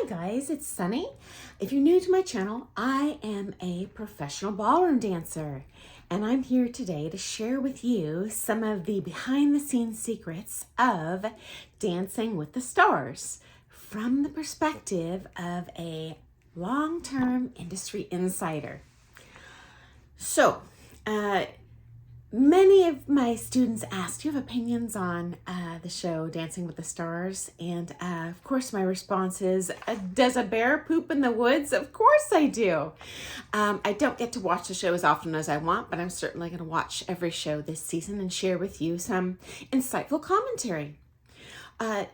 Hi guys, it's Sunny. If you're new to my channel, I am a professional ballroom dancer, and I'm here today to share with you some of the behind the scenes secrets of Dancing with the Stars from the perspective of a long-term industry insider. So, many of my students asked, do you have opinions on the show Dancing with the Stars? And of course my response is, does a bear poop in the woods? Of course I do. I don't get to watch the show as often as I want, but I'm certainly going to watch every show this season and share with you some insightful commentary.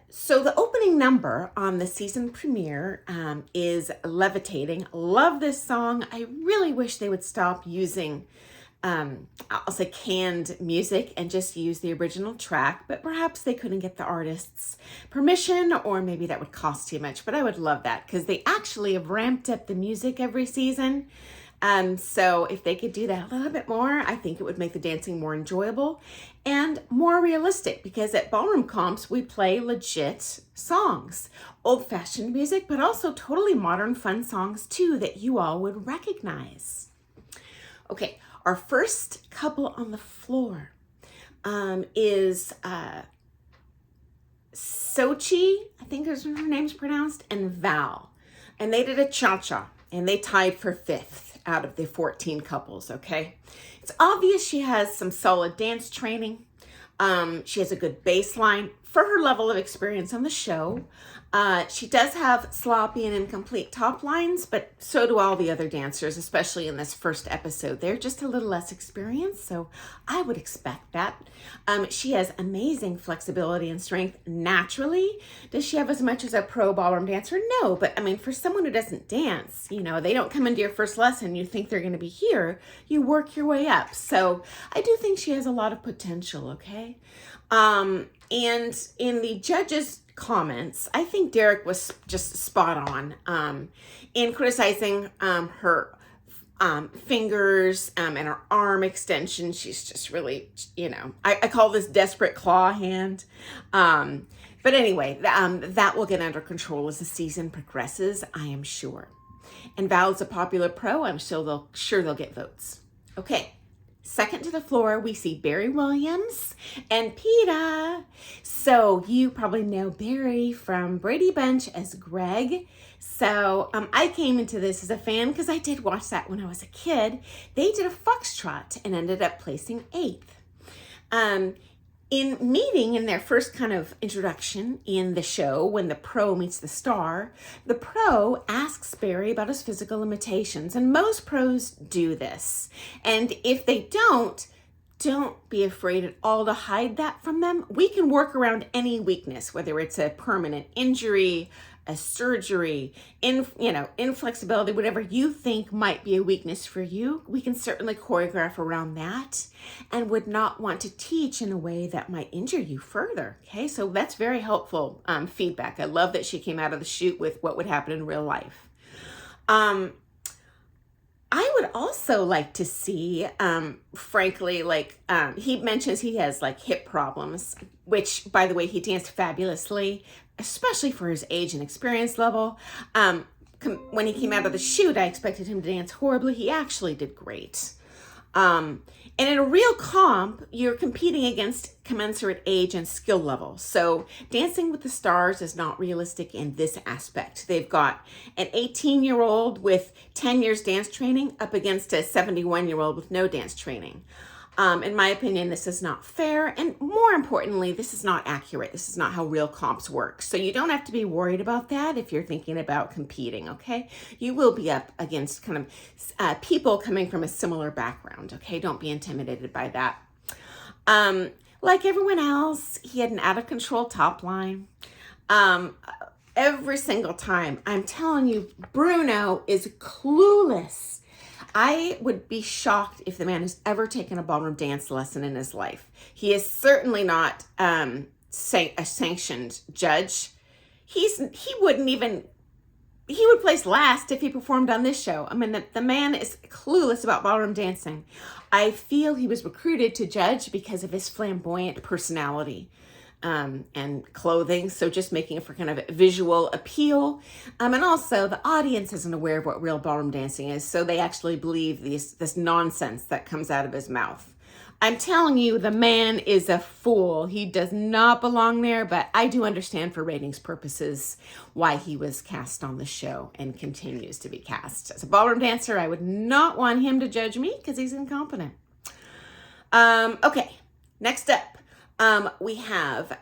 So the opening number on the season premiere is Levitating. Love this song. I really wish they would stop using I'll say canned music and just use the original track, but perhaps they couldn't get the artist's permission, or maybe that would cost too much, but I would love that because they actually have ramped up the music every season. So if they could do that a little bit more, I think it would make the dancing more enjoyable and more realistic, because at ballroom comps, we play legit songs, old-fashioned music, but also totally modern fun songs too that you all would recognize. Okay. Our first couple on the floor is Sochi, I think is her name's pronounced, and Val. And they did a cha-cha, and they tied for 5th out of the 14 couples, okay? It's obvious she has some solid dance training. She has a good baseline for her level of experience on the show. She does have sloppy and incomplete top lines, but so do all the other dancers, especially in this first episode. They're just a little less experienced, so I would expect that. She has amazing flexibility and strength naturally. Does she have as much as a pro ballroom dancer? No, but I mean, for someone who doesn't dance, you know, they don't come into your first lesson, you think they're going to be here, you work your way up. So I do think she has a lot of potential, okay? And in the judges' comments, I think Derek was just spot on in criticizing her fingers and her arm extension. She's just really, you know, I call this desperate claw hand. But anyway, that will get under control as the season progresses, I am sure. And Val's a popular pro. I'm sure they'll get votes. Okay. Second to the floor, we see Barry Williams and Peta. So you probably know Barry from Brady Bunch as Greg. So I came into this as a fan because I did watch that when I was a kid. They did a foxtrot and ended up placing 8th. In meeting in their first kind of introduction in the show, when the pro meets the star, the pro asks Barry about his physical limitations, and most pros do this. And if they don't be afraid at all to hide that from them. We can work around any weakness, whether it's a permanent injury, a surgery, inflexibility, whatever you think might be a weakness for you. We can certainly choreograph around that and would not want to teach in a way that might injure you further. Okay, so that's very helpful feedback. I love that she came out of the chute with what would happen in real life. I would also like to see, frankly, he mentions he has like hip problems, which, by the way, he danced fabulously, especially for his age and experience level. When he came out of the chute, I expected him to dance horribly. He actually did great. And in a real comp, you're competing against commensurate age and skill level. So Dancing with the Stars is not realistic in this aspect. They've got an 18-year-old with 10 years dance training up against a 71-year-old with no dance training. In my opinion, this is not fair. And more importantly, this is not accurate. This is not how real comps work. So you don't have to be worried about that if you're thinking about competing, okay? You will be up against kind of people coming from a similar background, okay? Don't be intimidated by that. Like everyone else, he had an out-of-control top line. Every single time, I'm telling you, Bruno is clueless. I would be shocked if the man has ever taken a ballroom dance lesson in his life. He is certainly not a sanctioned judge. He would place last if he performed on this show. I mean, the man is clueless about ballroom dancing. I feel he was recruited to judge because of his flamboyant personality. and clothing. So just making it for kind of visual appeal. And also the audience isn't aware of what real ballroom dancing is. So they actually believe this nonsense that comes out of his mouth. I'm telling you, the man is a fool. He does not belong there, but I do understand for ratings purposes why he was cast on the show and continues to be cast. As a ballroom dancer, I would not want him to judge me because he's incompetent. Okay, next up, we have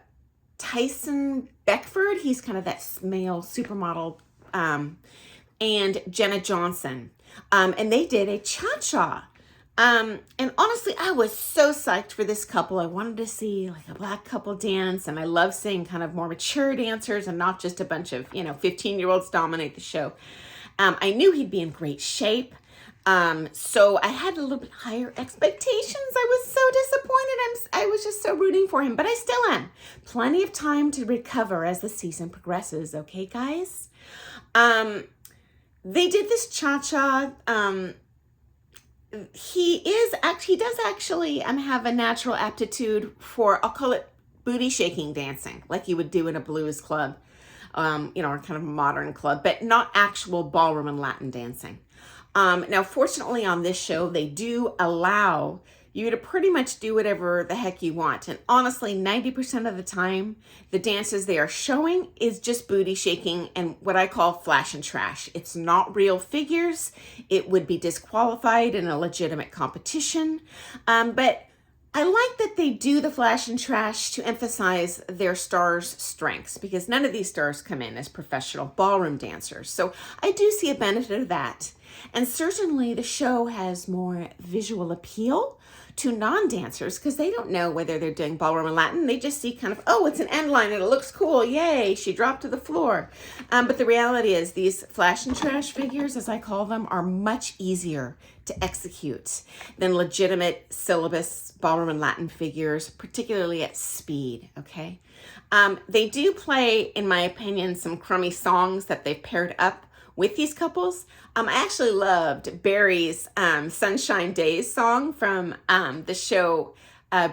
Tyson Beckford. He's kind of that male supermodel, and Jenna Johnson. And they did a cha-cha. And honestly, I was so psyched for this couple. I wanted to see like a black couple dance, and I love seeing kind of more mature dancers and not just a bunch of, 15-year-olds dominate the show. I knew he'd be in great shape. So I had a little bit higher expectations. I was so disappointed. I was just so rooting for him, but I still am. Plenty of time to recover as the season progresses. Okay, guys? They did this cha-cha. He does actually have a natural aptitude for, I'll call it booty shaking dancing, like you would do in a blues club, or kind of modern club, but not actual ballroom and Latin dancing. Now, fortunately on this show, they do allow you to pretty much do whatever the heck you want. And honestly, 90% of the time, the dances they are showing is just booty shaking and what I call flash and trash. It's not real figures. It would be disqualified in a legitimate competition. But I like that they do the flash and trash to emphasize their stars' strengths, because none of these stars come in as professional ballroom dancers. So I do see a benefit of that. And certainly the show has more visual appeal to non-dancers because they don't know whether they're doing ballroom or Latin. They just see kind of, oh, it's an end line and it looks cool. Yay, she dropped to the floor. But the reality is these flash and trash figures, as I call them, are much easier to execute than legitimate syllabus ballroom and Latin figures, particularly at speed, okay? They do play, in my opinion, some crummy songs that they've paired up with these couples. I actually loved Barry's Sunshine Days song from the show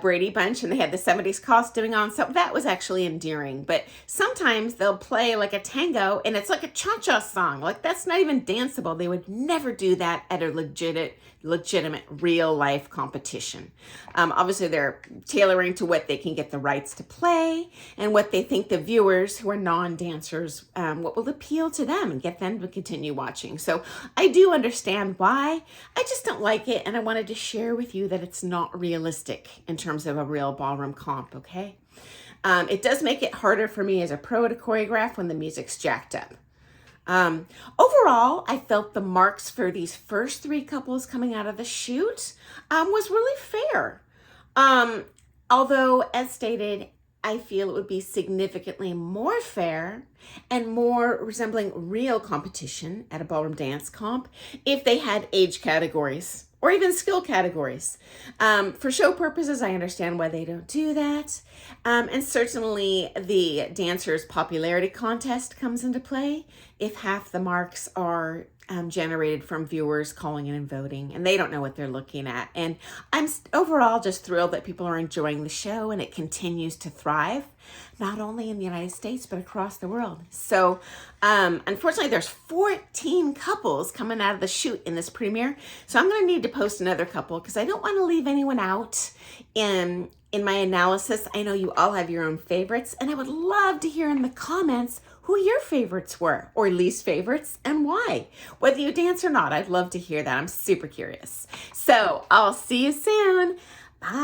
Brady Bunch, and they had the 70s costuming on, so that was actually endearing. But sometimes they'll play like a tango, and it's like a cha-cha song. Like, that's not even danceable. They would never do that at a legitimate real-life competition. Obviously, they're tailoring to what they can get the rights to play and what they think the viewers who are non-dancers, what will appeal to them and get them to continue watching. So I do understand why. I just don't like it, and I wanted to share with you that it's not realistic in terms of a real ballroom comp, okay? It does make it harder for me as a pro to choreograph when the music's jacked up. Overall, I felt the marks for these first three couples coming out of the shoot was really fair. Although, as stated, I feel it would be significantly more fair and more resembling real competition at a ballroom dance comp if they had age categories or even skill categories. For show purposes, I understand why they don't do that. And certainly the dancer's popularity contest comes into play if half the marks are generated from viewers calling in and voting, and they don't know what they're looking at. And I'm overall just thrilled that people are enjoying the show and it continues to thrive, not only in the United States, but across the world. So unfortunately, there's 14 couples coming out of the shoot in this premiere. So I'm gonna need to post another couple because I don't want to leave anyone out in my analysis. I know you all have your own favorites, and I would love to hear in the comments who your favorites were or least favorites and why. Whether you dance or not, I'd love to hear that. I'm super curious. So I'll see you soon. Bye.